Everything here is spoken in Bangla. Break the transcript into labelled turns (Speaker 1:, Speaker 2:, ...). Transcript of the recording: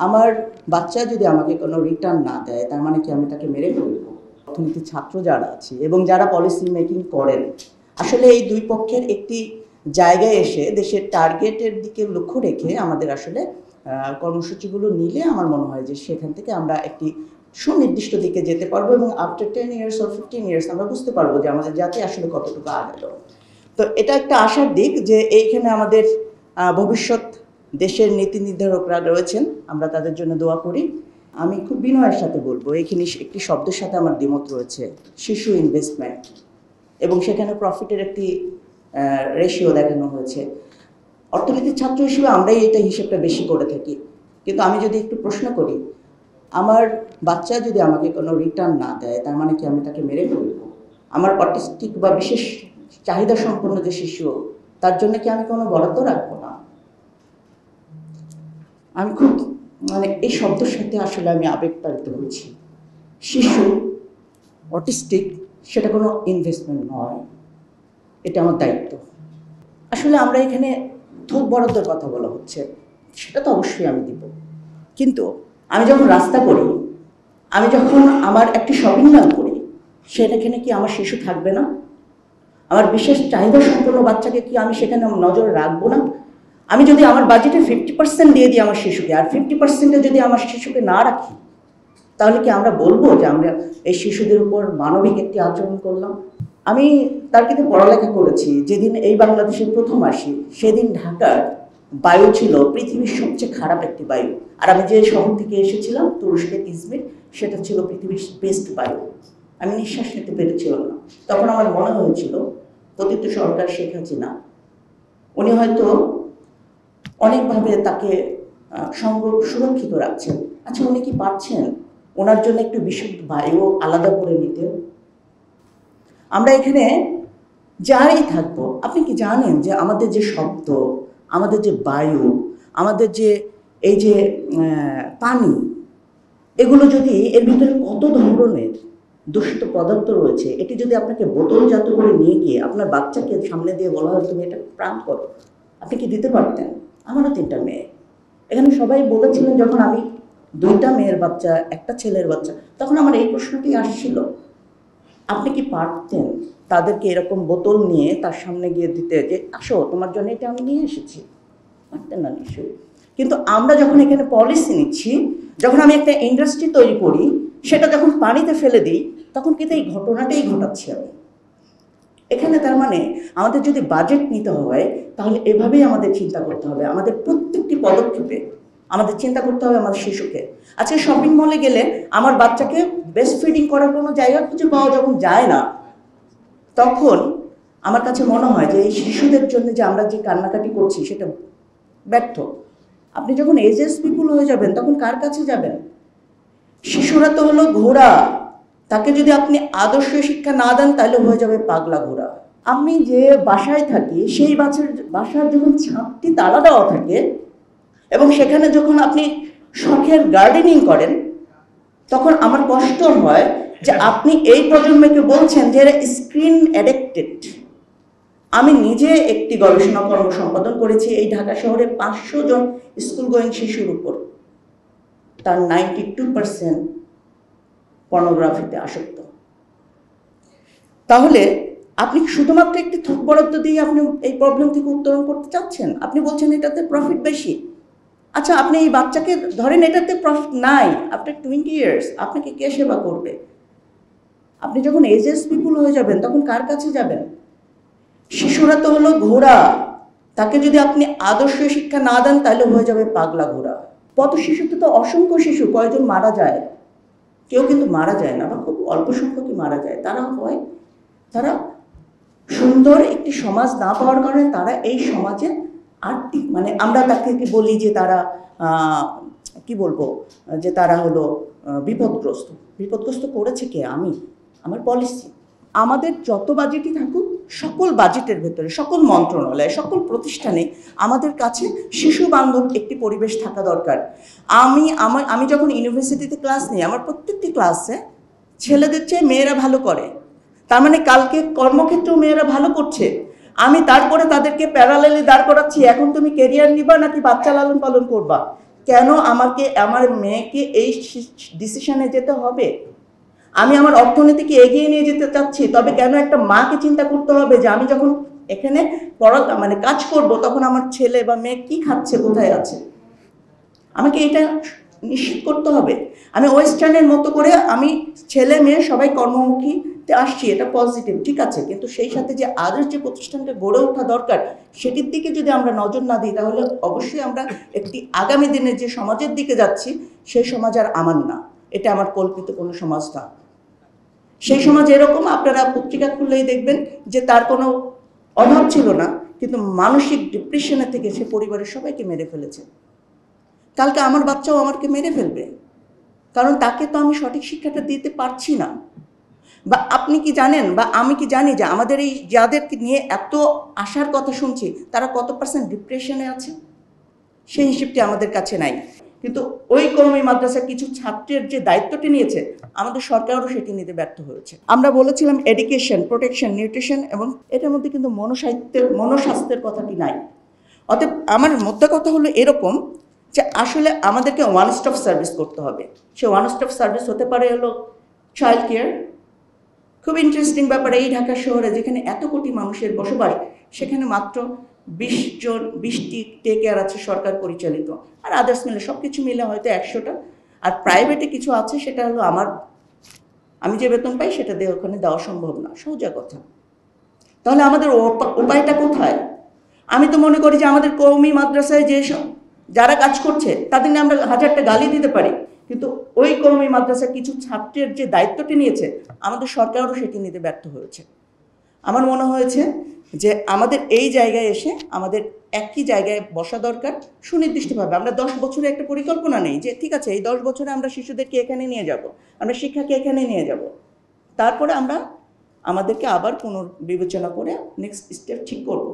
Speaker 1: আমার বাচ্চা যদি আমাকে কোনো রিটার্ন না দেয় তার মানে কি আমি তাকে মেরে ফেলব? অর্থনীতির ছাত্র যারা আছে এবং যারা পলিসি মেকিং করেন, আসলে এই দুই পক্ষের একটি জায়গায় এসে দেশের টার্গেটের দিকে লক্ষ্য রেখে আমাদের আসলে কর্মসূচিগুলো নিলে আমার মনে হয় যে সেখান থেকে আমরা একটি সুনির্দিষ্ট দিকে যেতে পারবো এবং আফটার 10 ইয়ার্স অর 15 ইয়ার্স আমরা বুঝতে পারবো যে আমাদের জাতি আসলে কতটুকু আগালো। তো এটা একটা আশার দিক যে এইখানে আমাদের ভবিষ্যৎ দেশের নীতি নির্ধারকরা রয়েছেন, আমরা তাদের জন্য দোয়া করি। আমি খুব বিনয়ের সাথে বলবো, এইখানে একটি শব্দের সাথে আমার দ্বিমত রয়েছে, শিশু ইনভেস্টমেন্ট, এবং সেখানে প্রফিটের একটি রেশিও দেখানো হয়েছে। অর্থনীতির ছাত্র হিসেবে আমরাই এটা হিসেবটা বেশি করে থাকি, কিন্তু আমি যদি একটু প্রশ্ন করি, আমার বাচ্চা যদি আমাকে কোনো রিটার্ন না দেয় তার মানে কি আমি তাকে মেরে ফেলব? আমার অটিস্টিক বা বিশেষ চাহিদা সম্পন্ন যে শিশু, তার জন্য কি আমি কোনো বরাদ্দ রাখবো না? আমি খুব এই শব্দের সাথে আসলে আমি আবেগতাড়িত হচ্ছি। শিশু অটিস্টিক সেটা কোনো ইনভেস্টমেন্ট নয়, এটা আমার দায়িত্ব। আসলে আমরা এখানে থোক বরাদ্দের কথা বলা হচ্ছে, সেটা তো অবশ্যই আমি দিব, কিন্তু আমি যখন রাস্তা করি, আমি যখন আমার একটি শপিং মল করি, সেখানে কি আমার শিশু থাকবে না? আমার বিশেষ চাহিদা সম্পন্ন বাচ্চাকে কি আমি সেখানে নজর রাখবো না? আমি যদি আমার বাজেটে 50% দিয়ে দিই আমার শিশুকে, আর 50% যদি আমার শিশুকে না রাখি, তাহলে কি আমরা বলবো যে আমরা এই শিশুদের উপর মানবিক একটি আচরণ করলাম? আমি তার কিন্তু পড়ালেখা করেছি, যেদিন এই বাংলাদেশে প্রথম আসি সেদিন ঢাকার বায়ু ছিল পৃথিবীর সবচেয়ে খারাপ একটি বায়ু, আর আমি যে শহর থেকে এসেছিলাম তুরস্কের ইজমির, সেটা ছিল পৃথিবীর বেস্ট বায়ু। আমি নিঃশ্বাস নিতে পেরেছিলাম না। তখন আমার মনে হয়েছিল পতিত সরকার শেখ হাসিনা, উনি হয়তো অনেকভাবে তাকে সুরক্ষিত রাখছেন। আচ্ছা, উনি কি পারছেন ওনার জন্য একটু বিশুদ্ধ বায়ু আলাদা করে নিতে? আমরা এখানে যারাই থাকবো, আপনি কি জানেন যে আমাদের যে শব্দ, আমাদের যে বায়ু, আমাদের যে এই যে পানি, এগুলো যদি এর ভিতরে কত ধরনের দূষিত পদার্থ রয়েছে, এটি যদি আপনাকে বোতলজাত করে নিয়ে গিয়ে আপনার বাচ্চাকে সামনে দিয়ে বলা হয় তুমি এটা পান করো, আপনি কি দিতে পারতেন? আমারও 3টা মেয়ে, এখানে সবাই বলেছিলেন, যখন আমি 2টা মেয়ের বাচ্চা, একটা ছেলের বাচ্চা, তখন আমার এই প্রশ্নটি আসছিল, আপনি কি পারতেন তাদেরকে এরকম বোতল নিয়ে তার সামনে গিয়ে দিতে যে আসো তোমার জন্য এটা আমি নিয়ে এসেছি? পারতেন না নিশ্চয়ই। কিন্তু আমরা যখন এখানে পলিসি নিচ্ছি, যখন আমি একটা ইন্ডাস্ট্রি তৈরি করি, সেটা যখন পানিতে ফেলে দিই, তখন কিন্তু এই ঘটনাটাই ঘটাচ্ছি আমি এখানে। তার মানে আমাদের যদি বাজেট নিতে হয়, তাহলে এভাবেই আমাদের চিন্তা করতে হবে। আমাদের প্রত্যেকটি পদক্ষেপে আমাদের চিন্তা করতে হবে আমাদের শিশুকে। আজকে শপিং মলে গেলে আমার বাচ্চাকে ব্রেস্ট ফিডিং করার কোনো জায়গা খুঁজে পাওয়া যখন যায় না, তখন আমার কাছে মনে হয় যে এই শিশুদের জন্য যে আমরা যে কান্নাকাটি করছি সেটা ব্যর্থ। আপনি যখন এজেস পিপুল হয়ে যাবেন, তখন কার কাছে যাবেন? শিশুরা তো হলো ঘোড়া, তাকে যদি আপনি আদর্শ শিক্ষা না দেন তাহলে হয়ে যাবে পাগলা ঘোড়া। আমি যে বাসায় থাকি, সেই বাসার যখন ছাদটি তালা দেওয়া থাকে এবং সেখানে যখন আপনি শখের গার্ডেনিং করেন, তখন আমার কষ্ট হয় যে আপনি এই প্রজন্মকে বলছেন যে এরা স্ক্রিন অ্যাডিক্টেড। আমি নিজে একটি গবেষণা কর্ম সম্পাদন করেছি এই ঢাকা শহরে 500 জন স্কুল গোয়িং শিশুর উপর, তার 92% পর্নোগ্রাফিতে আসক্ত। তাহলে আপনি শুধুমাত্র একটি থোক বরাদ্দ দিয়ে আপনি এই প্রবলেম থেকে উত্তরণ করতে চাচ্ছেন? আপনি বলছেন এটাতে প্রফিট বেশি। আচ্ছা, আপনি এই বাচ্চাকে ধরেন এটাতে প্রফিট নাই, আফটার 20 ইয়ার্স আপনাকে কে সেবা করবে? আপনি যখন এজেস পিপুল হয়ে যাবেন, তখন কার কাছে যাবেন? শিশুরা তো হলো ঘোড়া, তাকে যদি আপনি আদর্শ শিক্ষা না দেন তাহলে হয়ে যাবে পাগলা ঘোড়া। পথ শিশুতে তো অসংখ্য শিশু, কয়জন মারা যায়? কেউ কিন্তু মারা যায় না, বা খুব অল্প সংখ্যকই মারা যায়। তারা সুন্দর একটি সমাজ না পাওয়ার কারণে তারা এই সমাজে আর্থিক আমরা তাকে বলি যে তারা কি বলবো, যে তারা হলো বিপদগ্রস্ত করেছে কে? আমার পলিসি। আমাদের যত বাজেটই থাকুক, সকল বাজেটের ভেতরে, সকল মন্ত্রণালয়, সকল প্রতিষ্ঠানে আমাদের কাছে শিশু বান্ধব একটি পরিবেশ থাকা দরকার। আমি যখন ইউনিভার্সিটিতে ক্লাস নিই, আমার প্রত্যেকটি ক্লাসে ছেলেদের চেয়ে মেয়েরা ভালো করে। তার মানে কালকে কর্মক্ষেত্রেও মেয়েরা ভালো করছে। আমি তারপরে তাদেরকে প্যারালেলে দাঁড় করাচ্ছি, এখন তুমি ক্যারিয়ার নিবা নাকি বাচ্চা লালন পালন করবা? কেন আমাকে আমার মেয়েকে এই ডিসিশনে যেতে হবে? আমি আমার অর্থনীতিকে এগিয়ে নিয়ে যেতে চাচ্ছি, তবে কেন একটা মাকে চিন্তা করতে হবে যে আমি যখন এখানে কাজ করব তখন আমার ছেলে বা মেয়ে কি খাচ্ছে, কোথায় আছে? আমাকে এটা নিশ্চিত করতে হবে। আমি ওয়েস্টার্নের মতো করে আমি ছেলে মেয়ে সবাই কর্মমুখীতে আসছি, এটা পজিটিভ, ঠিক আছে, কিন্তু সেই সাথে যে আদার্স যে প্রতিষ্ঠানটা গড়ে ওঠা দরকার সেটির দিকে যদি আমরা নজর না দিই তাহলে অবশ্যই আমরা একটি আগামী দিনের যে সমাজের দিকে যাচ্ছি সেই সমাজ আর আমার না, এটা আমার কল্পিত কোনো সমাজ না। সেই সমাজ এরকম, আপনারা পত্রিকা খুললেই দেখবেন যে তার কোনো অভাব ছিল না, কিন্তু মানসিক ডিপ্রেশনে থেকে সে পরিবারের সবাইকে মেরে ফেলেছে। কালকে আমার বাচ্চাও আমাকে মেরে ফেলবে, কারণ তাকে তো আমি সঠিক শিক্ষাটা দিতে পারছি না। বা আপনি কি জানেন, বা আমি কি জানি যে আমাদের এই যাদেরকে নিয়ে এত আশার কথা শুনছি তারা কত পার্সেন্ট ডিপ্রেশনে আছে? সেই হিসেবটি আমাদের কাছে নাই। কিন্তু ওই কওমি মাদ্রাসা কিছু ছাত্রের যে দায়িত্বটি নিয়েছে, আমাদের সরকারও সেটি নিতে ব্যর্থ হয়েছে। আমরা বলেছিলাম এডুকেশন, প্রোটেকশন, নিউট্রিশন, এবং এটার মধ্যে কিন্তু মনোস্বাস্থ্যের কথাটি নাই। অতএব আমার মধ্যে কথা হলো এরকম যে আসলে আমাদেরকে ওয়ান স্টপ সার্ভিস করতে হবে। সে ওয়ান স্টপ সার্ভিস হতে পারে হলো চাইল্ড কেয়ার। খুব ইন্টারেস্টিং ব্যাপার, এই ঢাকা শহরে যেখানে এত কোটি মানুষের বসবাস সেখানে মাত্র 20টি ডে কেয়ার আছে সরকার পরিচালিত, আর আদার্স মিলে সব কিছু মিলে হয়তো 100টা। আর প্রাইভেটে কিছু আছে, সেটা হলো আমি যে বেতন পাই সেটা দিয়ে ওখানে দেওয়া সম্ভব না, সোজা কথা। তাহলে আমাদের উপায়টা কোথায়? আমি তো মনে করি যে আমাদের কওমি মাদ্রাসায় যারা কাজ করছে তাদের নিয়ে আমরা হাজারটা গালি দিতে পারি, কিন্তু ওই কওমি মাদ্রাসার কিছু ছাত্রের যে দায়িত্বটি নিয়েছে আমাদের সরকারও সেটি নিতে ব্যর্থ হয়েছে। আমার মনে হয়েছে যে আমাদের এই জায়গায় এসে আমাদের একই জায়গায় বসা দরকার সুনির্দিষ্টভাবে। আমরা 10 বছরে একটা পরিকল্পনা নেই যে ঠিক আছে এই 10 বছরে আমরা শিশুদেরকে এখানে নিয়ে যাব, আমরা শিক্ষাকে এখানে নিয়ে যাব, তারপরে আমরা আমাদেরকে আবার পুনর্বিবেচনা করে নেক্সট স্টেপ ঠিক করব।